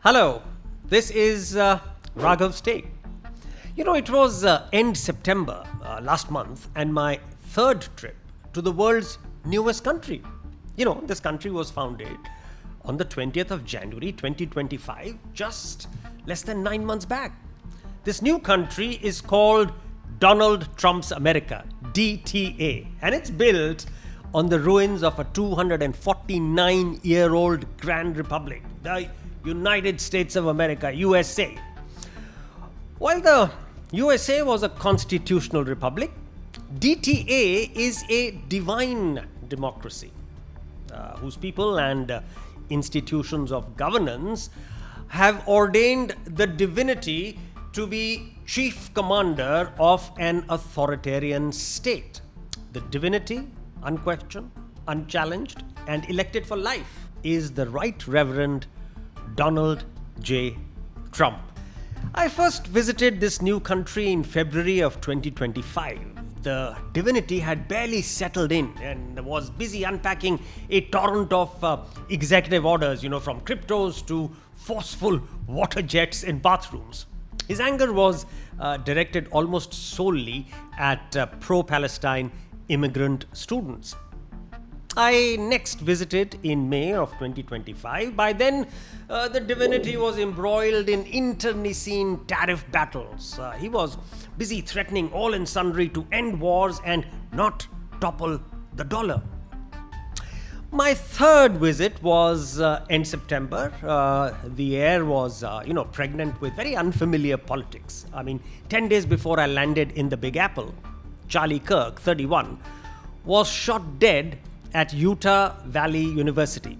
Hello, this is Raghav's Take. It was end September last month and my third trip to the world's newest country. This country was founded on the 20th of January 2025, just less than 9 months back. This new country is called Donald Trump's America, DTA, and it's built on the ruins of a 249-year-old Grand Republic, the United States of America, USA. While the USA was a constitutional republic, DTA is a divine democracy whose people and institutions of governance have ordained the divinity to be chief commander of an authoritarian state. The divinity, unquestioned, unchallenged, and elected for life, is the Right Reverend Donald J. Trump. I first visited this new country in February of 2025. The divinity had barely settled in and was busy unpacking a torrent of executive orders, from cryptos to forceful water jets in bathrooms. His anger was directed almost solely at pro-Palestine immigrant students. I next visited in May of 2025. By then, the divinity was embroiled in internecine tariff battles. He was busy threatening all and sundry to end wars and not topple the dollar. My third visit was end September. The air was, pregnant with very unfamiliar politics. 10 days before I landed in the Big Apple, Charlie Kirk, 31, was shot dead at Utah Valley University.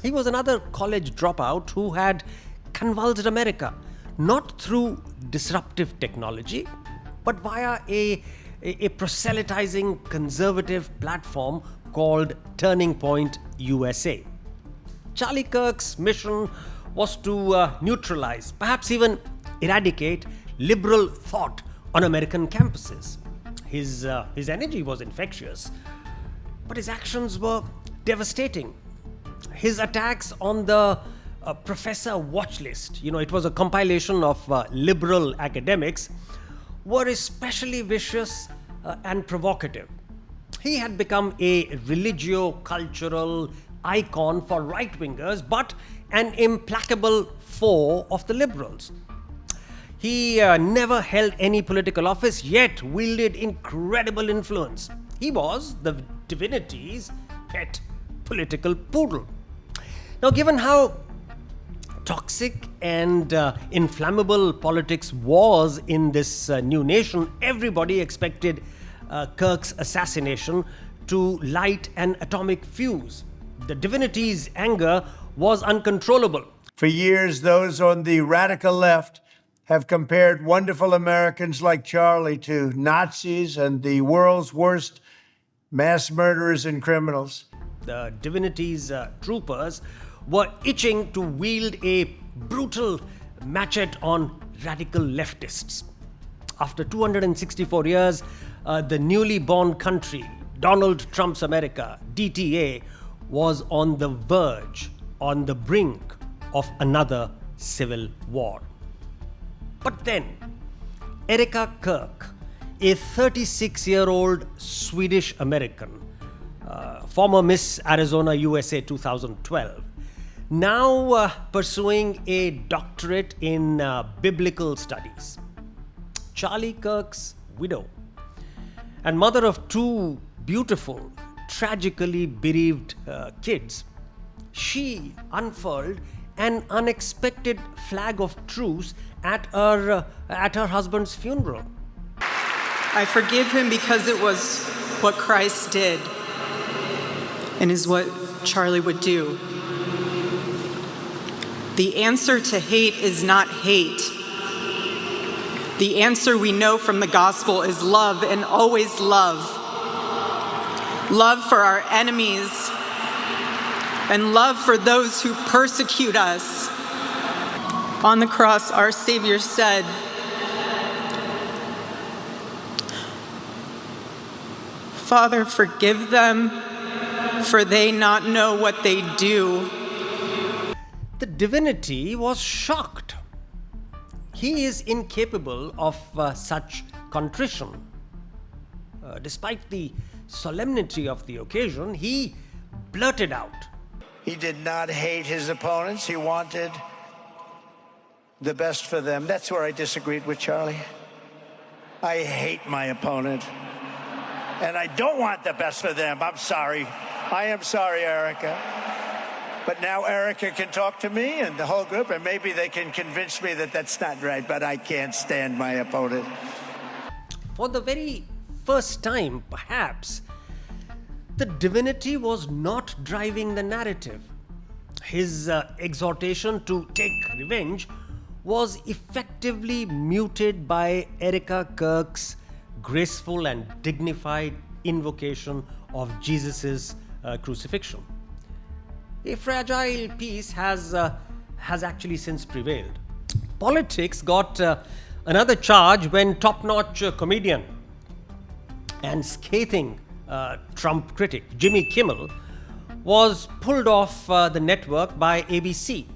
He was another college dropout who had convulsed America, not through disruptive technology, but via a proselytizing conservative platform called Turning Point USA. Charlie Kirk's mission was to neutralize, perhaps even eradicate, liberal thought on American campuses. His energy was infectious, but his actions were devastating. His attacks on the professor watch list, it was a compilation of liberal academics, were especially vicious and provocative. He had become a religio-cultural icon for right-wingers, but an implacable foe of the liberals. He never held any political office, yet wielded incredible influence. He was the divinity's pet political poodle. Now, given how toxic and inflammable politics was in this new nation, everybody expected Kirk's assassination to light an atomic fuse. The divinity's anger was uncontrollable. For years, those on the radical left have compared wonderful Americans like Charlie to Nazis and the world's worst mass murderers and criminals. The divinity's troopers were itching to wield a brutal machete on radical leftists. After 264 years, the newly born country, Donald Trump's America, DTA, was on the verge, on the brink of another civil war. But then, Erika Kirk, a 36-year-old Swedish American, former Miss Arizona USA 2012, now pursuing a doctorate in biblical studies. Charlie Kirk's widow and mother of two beautiful, tragically bereaved kids, she unfurled an unexpected flag of truce at her husband's funeral. I forgive him because it was what Christ did and is what Charlie would do. The answer to hate is not hate. The answer we know from the gospel is love, and always love. Love for our enemies and love for those who persecute us. On the cross, our Savior said, "Father, forgive them, for they not know what they do." The divinity was shocked. He is incapable of such contrition. Despite the solemnity of the occasion, he blurted out. He did not hate his opponents. He wanted the best for them. That's where I disagreed with Charlie. I hate my opponent. And I don't want the best for them. I'm sorry. I am sorry, Erika. But now Erika can talk to me and the whole group, and maybe they can convince me that that's not right, but I can't stand my opponent. For the very first time, perhaps, the divinity was not driving the narrative. His exhortation to take revenge was effectively muted by Erika Kirk's graceful and dignified invocation of Jesus' crucifixion. A fragile peace has actually since prevailed. Politics got another charge when top-notch comedian and scathing Trump critic Jimmy Kimmel was pulled off the network by ABC.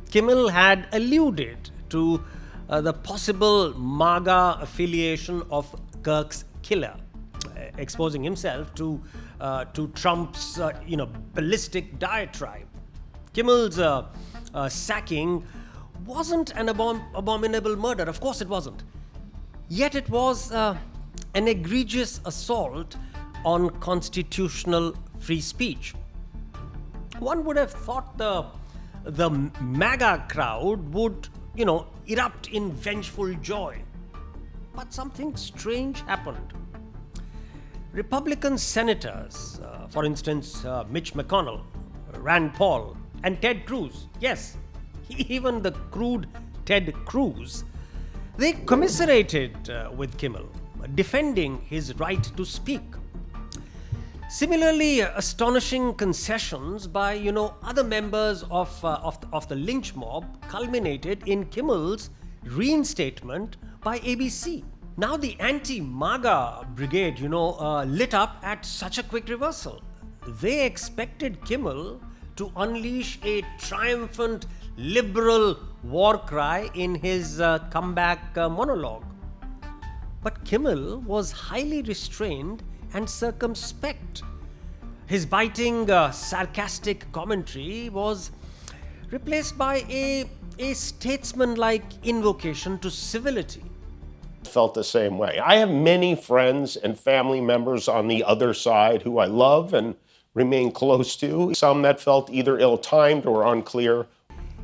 Kimmel had alluded to the possible MAGA affiliation of Kirk's killer, exposing himself to Trump's ballistic diatribe. Kimmel's sacking wasn't an abominable murder. Of course it wasn't. Yet it was an egregious assault on constitutional free speech. One would have thought the MAGA crowd would, erupt in vengeful joy. But something strange happened. Republican senators, for instance, Mitch McConnell, Rand Paul, and Ted Cruz, yes, even the crude Ted Cruz, they commiserated with Kimmel, defending his right to speak. Similarly, astonishing concessions by other members of the lynch mob culminated in Kimmel's reinstatement by ABC. Now the anti-MAGA brigade, lit up at such a quick reversal. They expected Kimmel to unleash a triumphant liberal war cry in his comeback monologue. But Kimmel was highly restrained and circumspect. His biting, sarcastic commentary was replaced by a statesman-like invocation to civility. Felt the same way. I have many friends and family members on the other side who I love and remain close to, some that felt either ill-timed or unclear.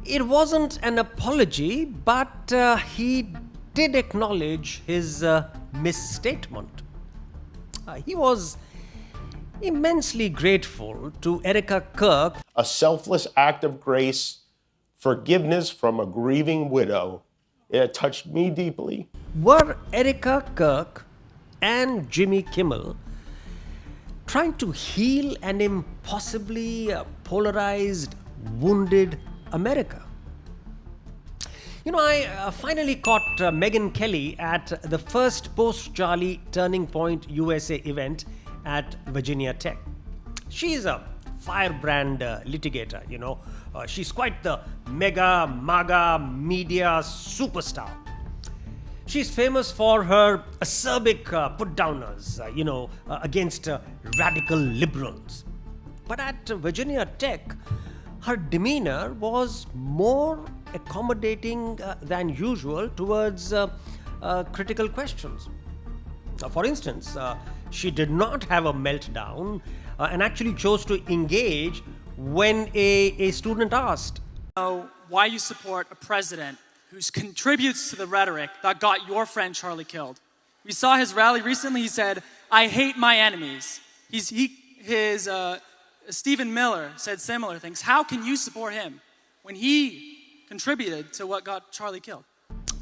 It wasn't an apology, but he did acknowledge his misstatement. He was immensely grateful to Erika Kirk. A selfless act of grace, forgiveness from a grieving widow. It touched me deeply. Were Erika Kirk and Jimmy Kimmel trying to heal an impossibly polarized, wounded America? I finally caught Megyn Kelly at the first post-Charlie Turning Point USA event at Virginia Tech. She's a firebrand litigator, she's quite the mega MAGA media superstar. She's famous for her acerbic put-downers, against radical liberals. But at Virginia Tech, her demeanor was more accommodating than usual towards critical questions. For instance, she did not have a meltdown and actually chose to engage when a student asked, why you support a president who contributes to the rhetoric that got your friend Charlie killed. We saw his rally recently. He said, "I hate my enemies." Stephen Miller said similar things. How can you support him when he contributed to what got Charlie killed?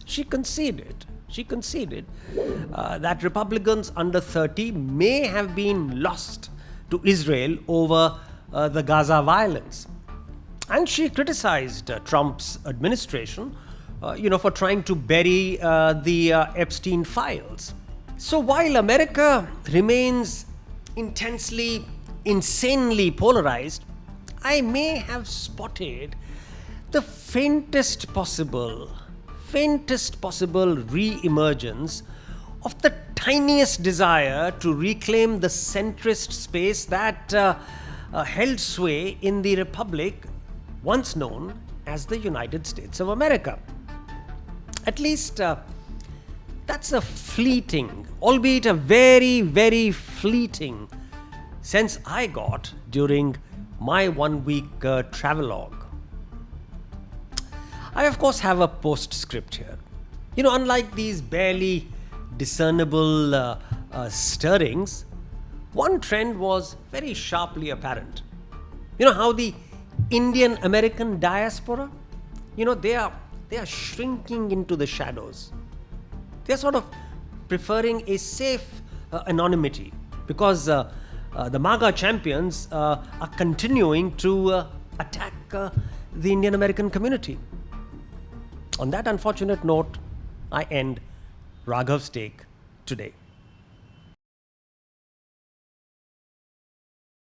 She conceded that Republicans under 30 may have been lost to Israel over the Gaza violence. And she criticized Trump's administration, for trying to bury the Epstein files. So while America remains insanely polarized, I may have spotted the faintest possible re-emergence of the tiniest desire to reclaim the centrist space that held sway in the republic once known as the United States of America. At least that's a fleeting, albeit a very, very fleeting sense I got during my 1-week travelogue. I, of course, have a postscript here. Unlike these barely discernible stirrings, one trend was very sharply apparent. How the Indian American diaspora, they are shrinking into the shadows. They're sort of preferring a safe anonymity because the MAGA champions are continuing to attack the Indian American community. On that unfortunate note, I end Raghav's take today.